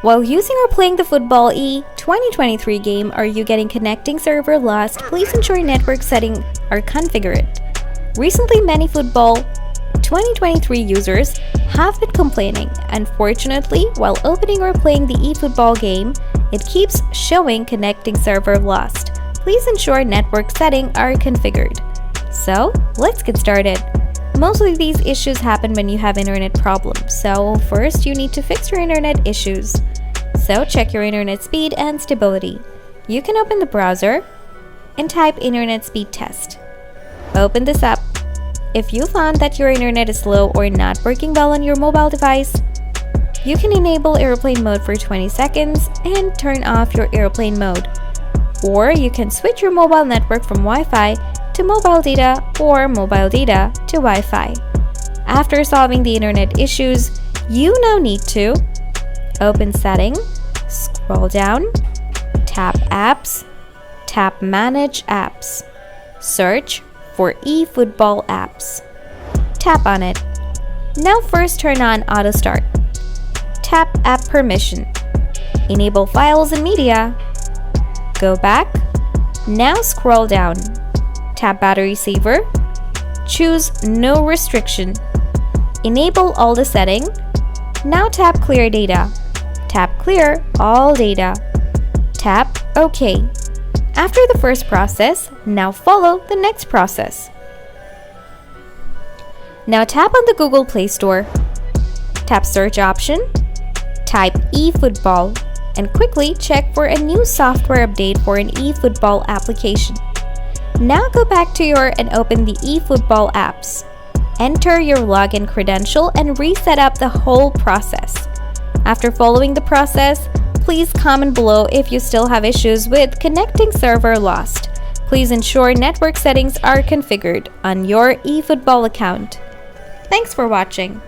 While using or playing the Football E 2023 game, are you getting connecting server lost? Please ensure network settings are configured. Recently, many Football 2023 users have been complaining. Unfortunately, while opening or playing the eFootball game, it keeps showing connecting server lost. Please ensure network settings are configured. So, let's get started. Mostly these issues happen when you have internet problems. So, first you need to fix your internet issues. So, check your internet speed and stability. You can open the browser and type internet speed test. Open this up. If you found that your internet is slow or not working well on your mobile device, you can enable airplane mode for 20 seconds and turn off your airplane mode. Or you can switch your mobile network from Wi-Fi to mobile data or mobile data to Wi-Fi. After solving the internet issues, you now need to open Settings, scroll down, tap Apps, tap Manage Apps, search for eFootball apps. Tap on it. Now first turn on Auto Start. Tap App Permission. Enable Files and Media. Go back. Now scroll down. Tap Battery Saver. Choose No Restriction. Enable all the settings. Now tap Clear Data. Tap Clear All Data. Tap OK. After the first process, now follow the next process. Now tap on the Google Play Store. Tap Search option. Type eFootball and quickly check for a new software update for an eFootball application. Now go back to and open the eFootball apps. Enter your login credential and reset up the whole process. After following the process, please comment below if you still have issues with connecting server lost. Please ensure network settings are configured on your eFootball account. Thanks for watching.